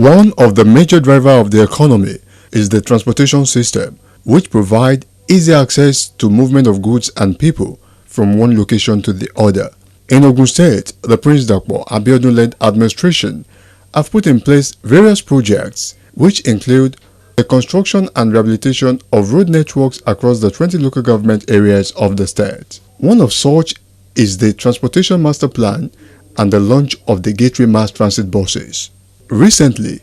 One of the major drivers of the economy is the transportation system, which provides easy access to movement of goods and people from one location to the other. In Ogun State, the Prince NTA Abeokuta administration have put in place various projects which include the construction and rehabilitation of road networks across the 20 local government areas of the state. One of such is the Transportation Master Plan and the launch of the Gateway Mass Transit buses. Recently,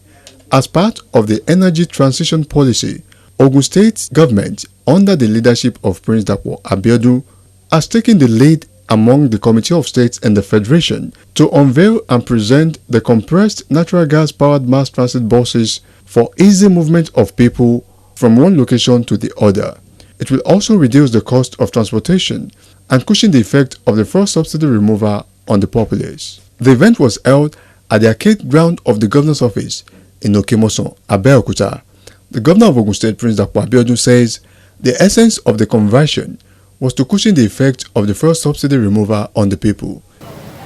as part of the energy transition policy, Ogun State government, under the leadership of Prince NTA Abeokuta, has taken the lead among the Committee of States and the Federation to unveil and present the compressed natural gas-powered mass transit buses for easy movement of people from one location to the other. It will also reduce the cost of transportation and cushion the effect of the first subsidy removal on the populace. The event was held at the arcade ground of the Governor's Office in NTA Abeokuta. The Governor of Ogun State, Prince NTA Abeokuta, says the essence of the conversion was to cushion the effect of the first subsidy removal on the people.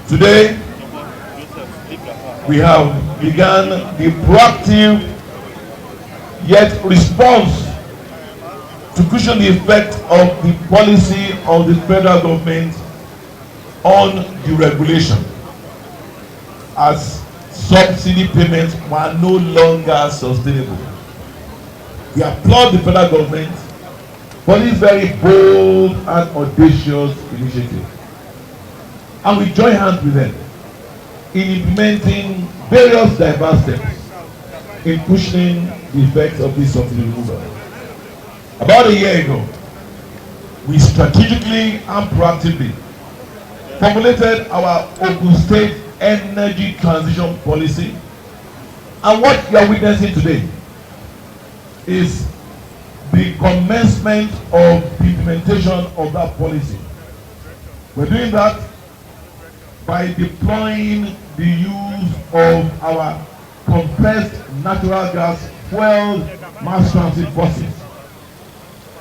Today, we have begun the proactive yet response to cushion the effect of the policy of the federal government on deregulation, as subsidy payments were no longer sustainable. We applaud the federal government for this very bold and audacious initiative, and we join hands with them in implementing various diverse steps in cushioning the effects of this subsidy removal. About a year ago, we strategically and proactively formulated our Ogun State energy transition policy, and what you are witnessing today is the commencement of the implementation of that policy. We're doing that by deploying the use of our compressed natural gas fuel mass transit buses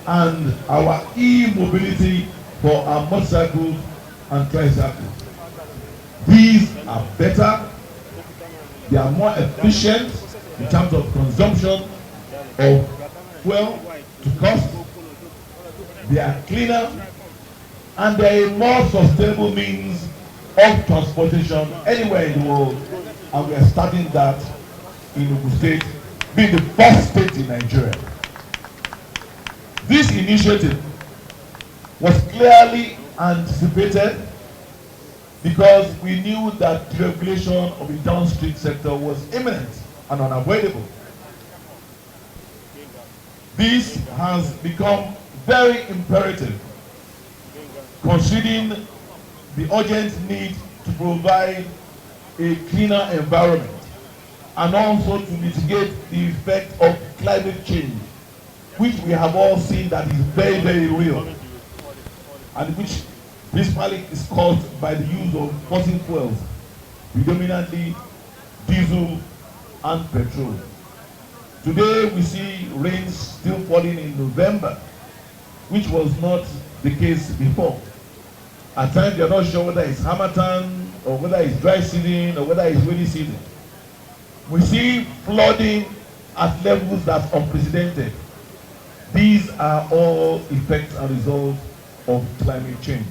and our e-mobility for our motorcycles and tricycles. These are better, they are more efficient in terms of consumption of fuel to cost, they are cleaner, and they are a more sustainable means of transportation anywhere in the world, and we are starting that in Ogun State, being the first state in Nigeria. This initiative was clearly anticipated because we knew that deregulation of the downstream sector was imminent and unavoidable. This has become very imperative, considering the urgent need to provide a cleaner environment and also to mitigate the effect of climate change, which we have all seen that is very, very real, and which principally is caused by the use of fossil fuels, predominantly diesel and petrol. Today we see rains still falling in November, which was not the case before. At times you are not sure whether it's Harmattan or whether it's dry season or whether it's rainy season. We see flooding at levels that's unprecedented. These are all effects and results of climate change.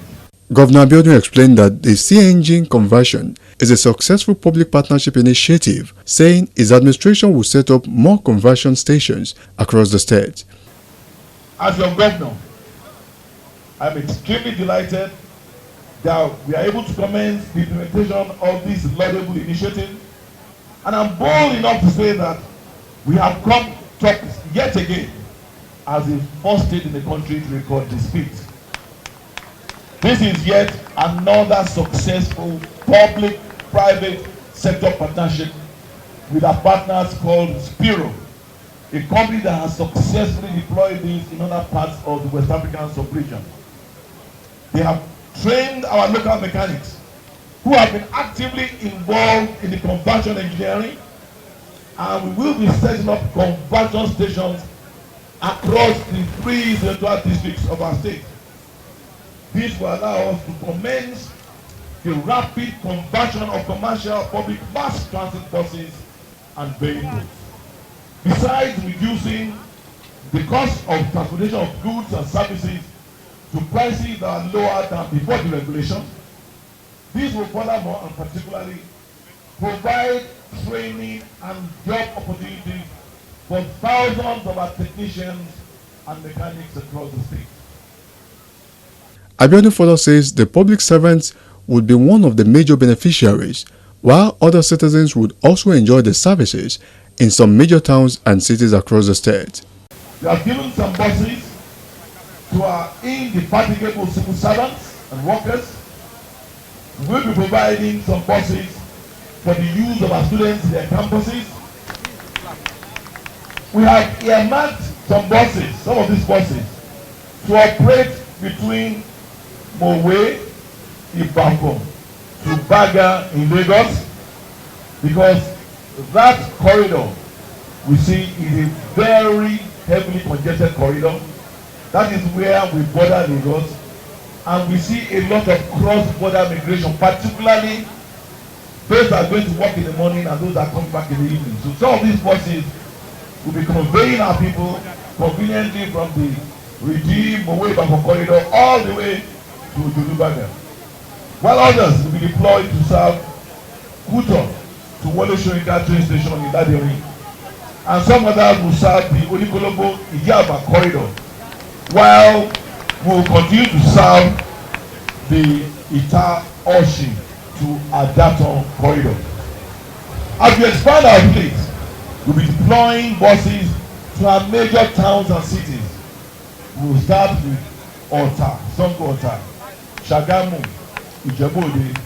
Governor Abeokuta explained that the CNG conversion is a successful public partnership initiative, saying his administration will set up more conversion stations across the state. As your governor, I'm extremely delighted that we are able to commence the implementation of this laudable initiative, and I'm bold enough to say that we have come top yet again as the first state in the country to record this feat. This is yet another successful public-private sector partnership with our partners called Spiro, a company that has successfully deployed this in other parts of the West African sub-region. They have trained our local mechanics who have been actively involved in the conversion engineering, and we will be setting up conversion stations across the 3 electoral districts of our state. This will allow us to commence the rapid conversion of commercial public mass transit buses and vehicles. Besides reducing the cost of transportation of goods and services to prices that are lower than before the regulation, this will furthermore and particularly provide training and job opportunities for thousands of our technicians and mechanics across the state. Abiodun further says the public servants would be one of the major beneficiaries, while other citizens would also enjoy the services in some major towns and cities across the state. We have given some buses to our indefatigable civil servants and workers. We will be providing some buses for the use of our students in their campuses. We have earmarked some buses, some of these buses, to operate between Mowe, Ibadan to Baga in Lagos, because that corridor we see is a very heavily congested corridor. That is where we border Lagos, and we see a lot of cross-border migration, particularly those that are going to work in the morning and those that come back in the evening. So some of these buses will be conveying our people conveniently from the Redeem away from corridor all the way to Julubaga, while others will be deployed to serve Kuto to Wole Soyinka train station in that area, and some others will serve the Onikolombo Ijaba corridor, while we will continue to serve the Ita Oshi to Adaton corridor. As we expand our fleet, we will be deploying buses to our major towns and cities. We will start with Ota, Sango Ota, Shagamu, Ijebu-Ode.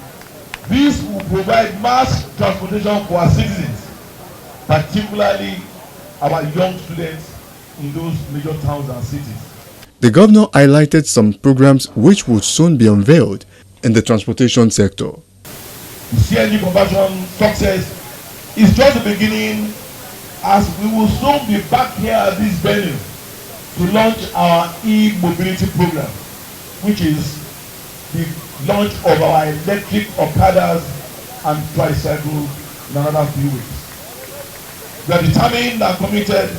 This will provide mass transportation for our citizens, particularly our young students in those major towns and cities. The governor highlighted some programs which would soon be unveiled in the transportation sector. The CNG conversion success is just the beginning, as we will soon be back here at this venue to launch our e-mobility program, which is the launch of our electric Okadas and tricycles in another few weeks. We are determined and committed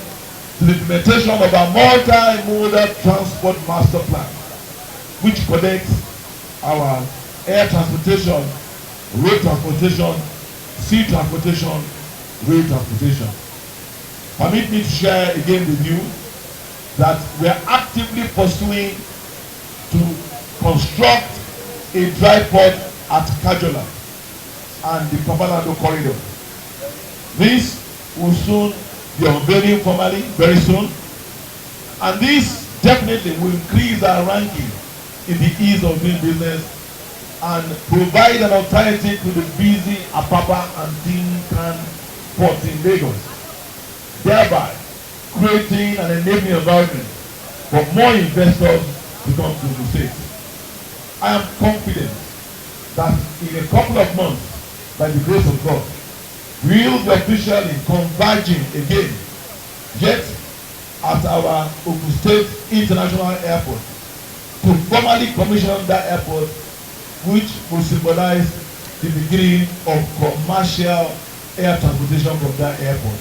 to the implementation of our multi-modal transport master plan, which connects our air transportation, road transportation, sea transportation, rail transportation. Permit me to share again with you that we are actively pursuing to construct a dry port at Kajola and the Pabalado corridor. This will soon be unveiling formally very soon, and this definitely will increase our ranking in the ease of doing business and provide an alternative to the busy Apapa and Tinkan ports in Lagos, thereby creating an enabling environment for more investors to come to the state. I am confident that in a couple of months, by the grace of God, we will be officially converging again, yet at our Ogun State International Airport, to formally commission that airport, which will symbolize the beginning of commercial air transportation from that airport.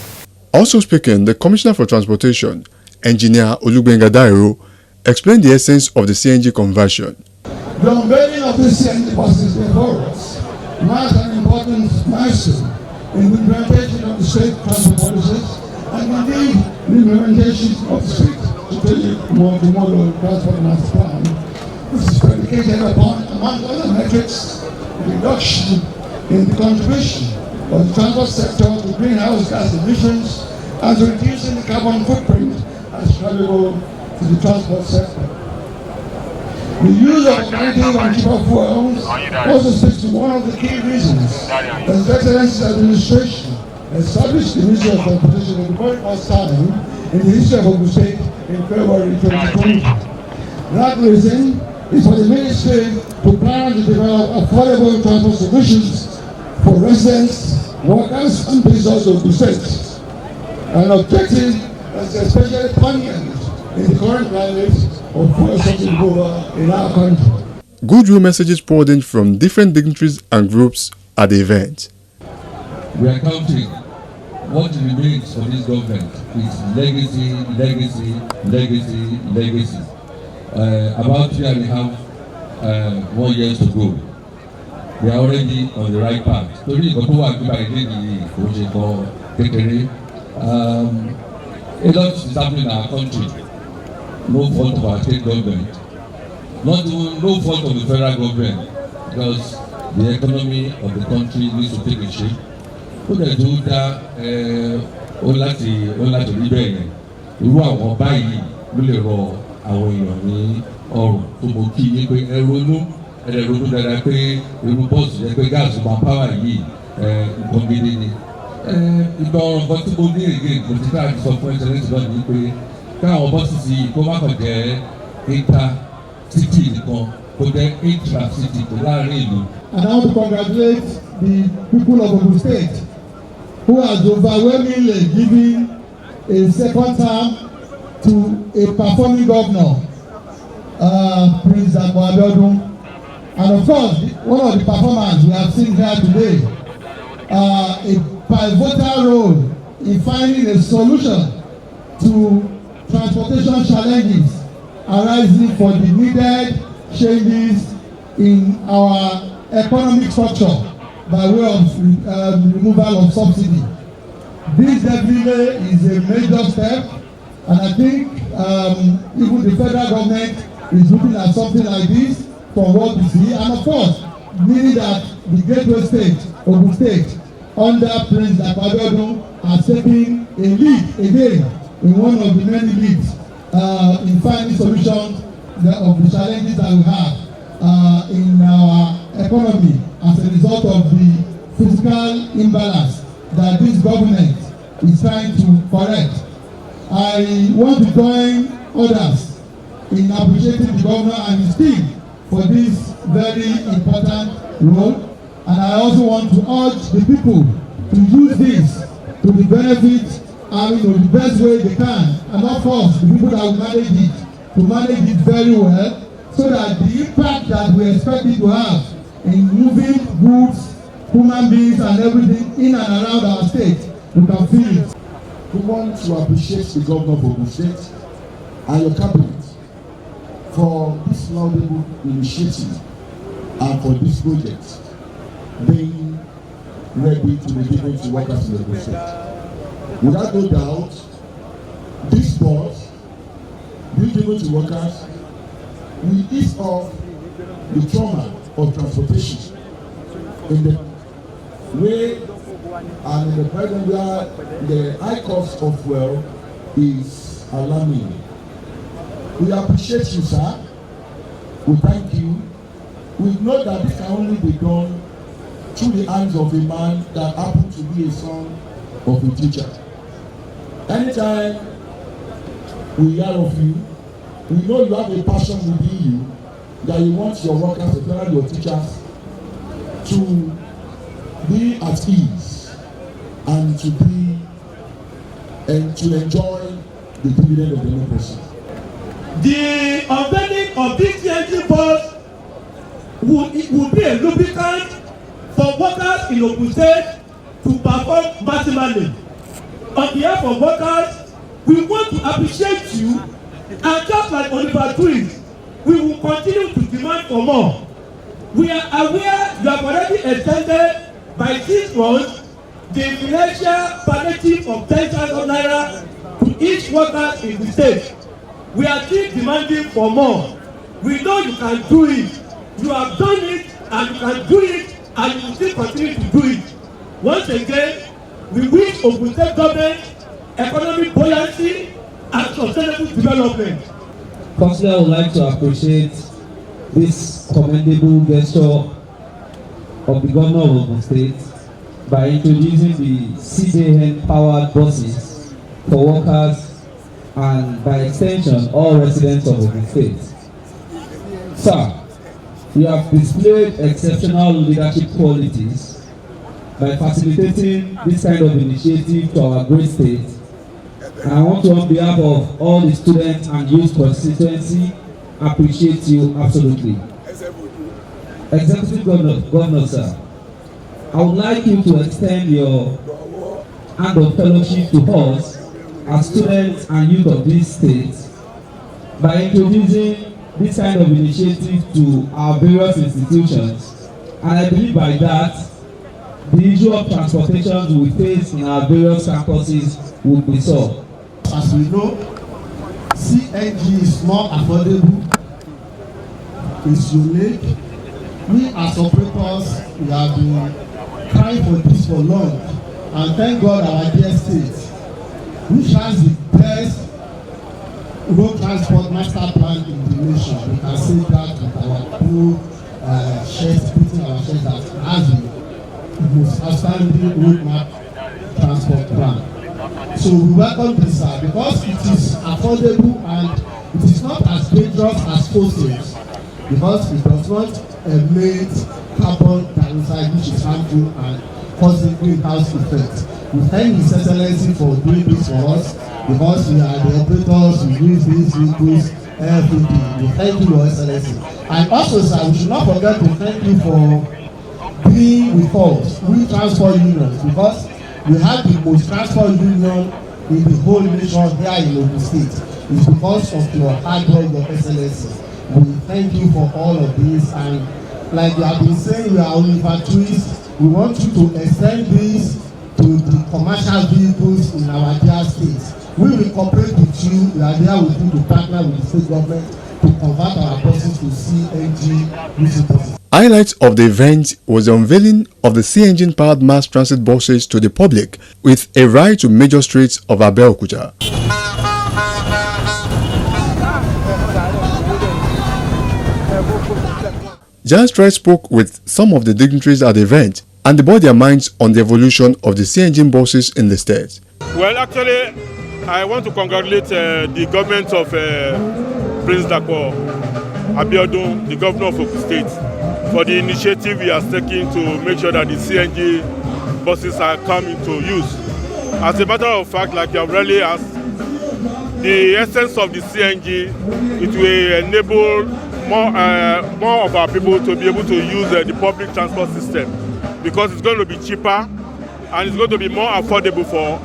Also speaking, the Commissioner for Transportation, Engineer Olugbenga Dairo, explained the essence of the CNG conversion. The unveiling of the CNG buses before us marks an important milestone in the implementation of the state transport policies and indeed the implementation of the state strategic model transport master plan. This is predicated upon, among other metrics, the reduction in the contribution of the transport sector to greenhouse gas emissions and to reducing the carbon footprint attributable to the transport sector. The use of alternative and cheaper fuels also speaks to one of the key reasons that His Excellency's administration established the Ministry of Transportation for the very first time in the history of Ogun State in February 2020. That reason is for the Ministry to plan to develop affordable transport solutions for residents, workers, and visitors of Ogun State. An objective that is especially poignant in the current climate of fuel shortage in our country. Goodwill messages poured in from different dignitaries and groups at the event. We are counting what remains for this government is legacy, legacy, legacy, legacy. About 3.5 more years to go. They are already on the right path. Torí ìgbà tó wà nípa ìdí nìyí kò ṣe kọ́ kékeré. A lot is happening in our country. No fault of our state government. Not even no fault of the federal government, because the economy of the country needs to take a shape. Ó dẹ̀ tó dá ó láti rí bẹ́ẹ̀ yẹn. Irú àwọn báyìí ló lè rọ àwọn èèyàn ní ọrùn tó mọ kí yé pé ẹ ronú dáadáa pé irú bọ́ọ̀sì jẹ́ pé gáàsì máa pàwà yìí nǹkan gidi ni. Ìgbà ọ̀rọ̀ nǹkan tí mo ní ègé kò ti káàdì sọ fún ẹ̀sẹ̀lẹ́sì náà ni pé káwọn bọ́ọ̀sì sì kó má kàn jẹ́ inter-city nìkan kó jẹ́ intra-city tó láàrin ìlú. And I want to congratulate the people of Ogun State who has overwhelmingly given a second term to a performing governor, Prince Abeokuta. And of course, one of the performers we have seen here today, a pivotal role in finding a solution to transportation challenges arising for the needed changes in our economic structure by way of removal of subsidy. This definitely is a major step, and I think even the federal government is looking at something like this from what we see, and of course, meaning that the gateway state, Ogun State, under Prince Abeokuta, has taken a lead again in one of the many leads in finding solutions of the challenges that we have in our economy as a result of the fiscal imbalance that this government is trying to correct. I want to join others in appreciating the governor and his team for this very important role, and I also want to urge the people to use this to the benefit and the best way they can, and of course the people that will manage it to manage it very well, so that the impact that we expect it to have in moving goods, human beings and everything in and around our state, we can feel it. We want to appreciate the governor of Ogun State and your cabinet for this laudable initiative and for this project being ready to be given to workers in Ogun State. Without no doubt, this bus being given to workers will ease off the trauma of transportation in the way and in the present where the high cost of fuel is alarming. We appreciate you, sir. We thank you. We know that this can only be done through the hands of a man that happens to be a son of a teacher. Anytime we hear of you, we know you have a passion within you that you want your workers, especially your teachers, to be at ease and to enjoy the dividend of democracy. The unveiling of this CNG bus will be a lubricant for workers in Ogun State to perform maximally. On behalf of workers, we want to appreciate you, and just like Oliver Twins, we will continue to demand for more. We are aware you have already extended by 6 months the financial palliative of 10,000 naira to each worker in the state. We are still demanding for more. We know you can do it. You have done it, and you can do it, and you will still continue to do it. Once again, we wish Ogun State government economic buoyancy and sustainable development. Firstly, I would like to appreciate this commendable gesture of the governor of Ogun State by introducing the CJN powered buses for workers and by extension all residents of Ogun State. Sir, you have displayed exceptional leadership qualities by facilitating this kind of initiative to our great state. And I want to, on behalf of all the students and youth constituency, appreciate you absolutely. Executive Governor, sir, I would like you to extend your hand of fellowship to us as students and youth of this state by introducing this kind of initiative to our various institutions. And I believe by that, the issue of transportation we face in our various campuses will be solved. As we know, CNG is more affordable, it's unique. We as operators, we have been crying for this for long, and thank God our dear state, which has the best road transport master plan in the nation. We can say that with our full chest, beating our chest, that has the most outstanding roadmap transport plan. So we welcome this because it is affordable and it is not as dangerous as fossils, because it does not emit carbon dioxide, which is harmful and causing greenhouse effect. We thank His Excellency for doing this for us, because we are the operators, we use these vehicles every day. We thank you, Your Excellency. And also, sir, we should not forget to thank you for being with us, we transport unions, because we have the most transport union in the whole nation here in Ogun State. It's because of your hard work, Your Excellency. We thank you for all of this, and like you have been saying, we are only altruists. We want you to extend this to the commercial vehicles in our dear states. We will cooperate with you. We are there with you to partner with the state government to convert our buses to CNG using buses. Highlights of the event was the unveiling of the CNG-powered mass transit buses to the public with a ride to major streets of Abeokuta. Jan Stride spoke with some of the dignitaries at the event and they brought their minds on the evolution of the CNG buses in the state. Well, actually, I want to congratulate the government of Prince Dapo Abiodun, the governor of Ogun State, for the initiative he has taken to make sure that the CNG buses are coming to use. As a matter of fact, like you have really asked, the essence of the CNG, it will enable more of our people to be able to use the public transport system, because it's going to be cheaper and it's going to be more affordable for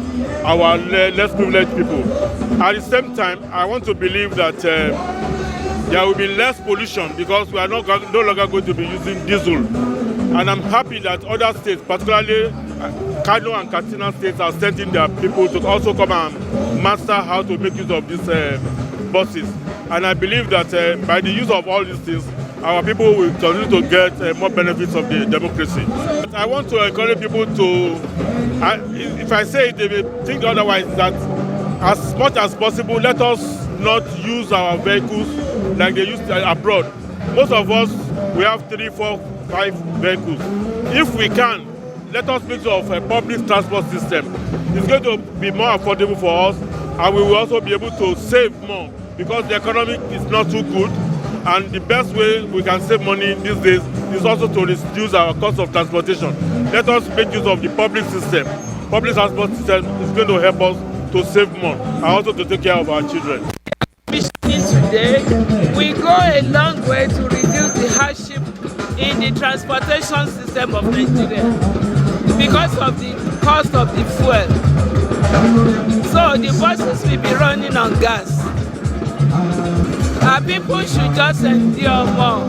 our less privileged people. At the same time, I want to believe that there will be less pollution, because we are no longer going to be using diesel. And I'm happy that other states, particularly Kano and Katsina states, are sending their people to also come and master how to make use of these buses. And I believe that by the use of all these things, our people will continue to get more benefits of the democracy. But I want to encourage people to, if I say it, they may think otherwise, that as much as possible, let us not use our vehicles like they use abroad. Most of us, we have 3, 4, 5 vehicles. If we can, let us make use of a public transport system. It's going to be more affordable for us, and we will also be able to save more, because the economy is not too good. And the best way we can save money these days is also to reduce our cost of transportation. Let us make use of the public system. Public transport system is going to help us to save more and also to take care of our children. Today, we go a long way to reduce the hardship in the transportation system of Nigeria because of the cost of the fuel. So the buses will be running on gas. Our people should just endure more.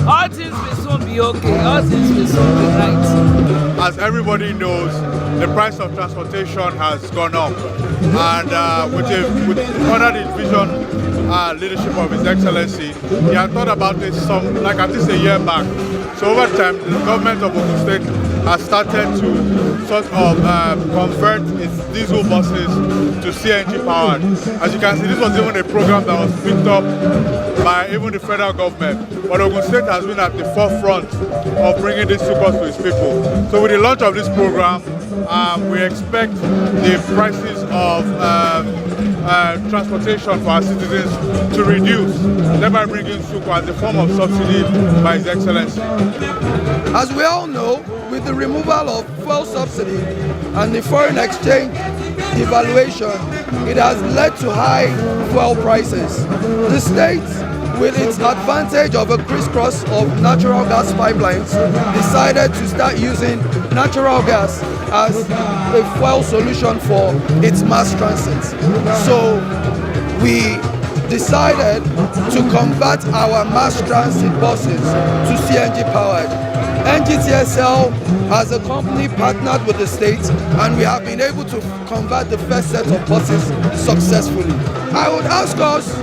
All things will soon be okay. All things will soon be right. As everybody knows, the price of transportation has gone up, and with under the vision leadership of His Excellency, he had thought about this like at least a year back. So over time, the government of Ogun State has started to sort of convert its diesel buses to CNG powered. As you can see, this was even a program that was picked up by even the federal government. But Ogun State has been at the forefront of bringing this focus to its people. So with the launch of this program, we expect the prices of transportation for our citizens to reduce, thereby bringing Suko as a form of subsidy by His Excellency. As we all know, with the removal of fuel subsidy and the foreign exchange devaluation, it has led to high fuel prices. The state, with its advantage of a crisscross of natural gas pipelines, decided to start using natural gas as a fuel solution for its mass transit. So we decided to convert our mass transit buses to CNG powered. NGTSL as a company partnered with the state, and we have been able to convert the first set of buses successfully. I would ask us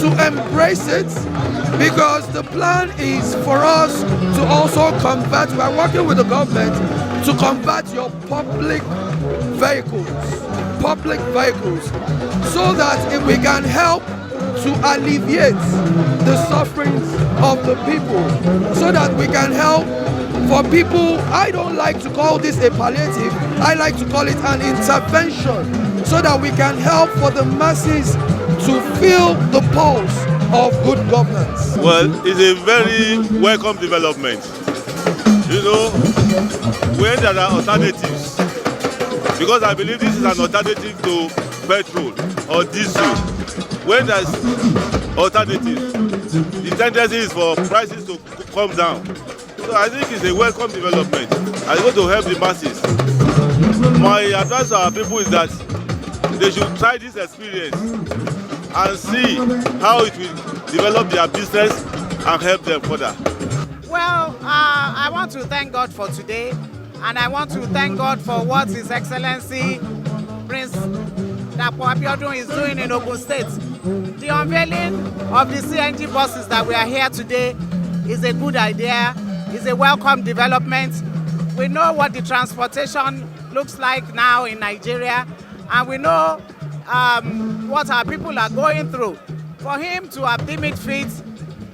to embrace it, because the plan is for us to also convert, we are working with the government to convert your public vehicles, so that if we can help to alleviate the sufferings of the people, so that we can help for people. I don't like to call this a palliative, I like to call it an intervention, so that we can help for the masses to feel the pulse of good governance. Well, it's a very welcome development. You know, when there are alternatives, because I believe this is an alternative to petrol or diesel. When there's alternatives, the tendency is for prices to come down. So I think it's a welcome development. I want to help the masses. My advice to our people is that they should try this experience and see how it will develop their business and help them further. Well, I want to thank God for today, and I want to thank God for what His Excellency Prince Abeokuta is doing in Ogun State. The unveiling of the CNG buses that we are here today is a good idea, is a welcome development. We know what the transportation looks like now in Nigeria, and we know what our people are going through. For him to have deemed it fit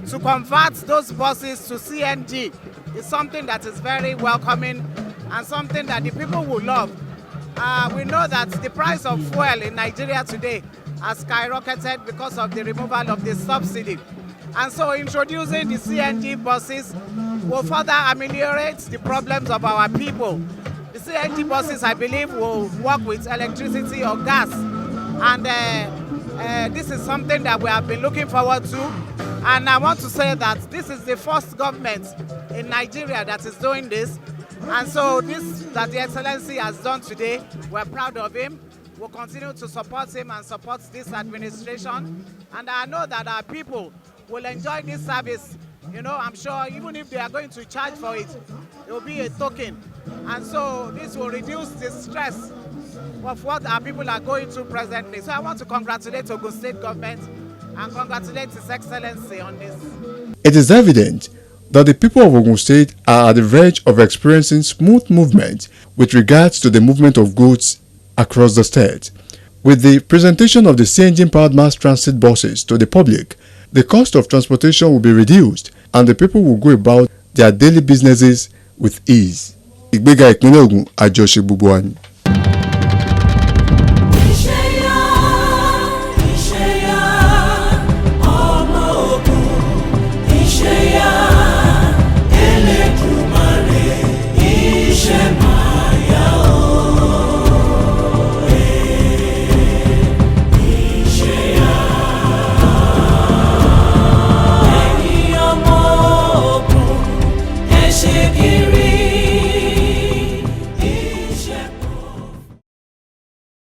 to convert those buses to CNG is something that is very welcoming and something that the people will love. We know that the price of fuel in Nigeria today has skyrocketed because of the removal of the subsidy. And so introducing the CNG buses will further ameliorate the problems of our people. The CNG buses, I believe, will work with electricity or gas. And this is something that we have been looking forward to. And I want to say that this is the first government in Nigeria that is doing this. And so this that the Excellency has done today, we're proud of him. We'll continue to support him and support this administration. And I know that our people will enjoy this service. You know, I'm sure even if they are going to charge for it, it will be a token. And so this will reduce the stress of what our people are going through presently. So I want to congratulate Ogun State government and congratulate His Excellency on this. It is evident that the people of Ogun State are at the verge of experiencing smooth movement with regards to the movement of goods across the state. With the presentation of the CNG-powered mass transit buses to the public, the cost of transportation will be reduced and the people will go about their daily businesses with ease. Ìgbéga ìpínlẹ̀ Ògùn àjọṣe gbogbo wa ni.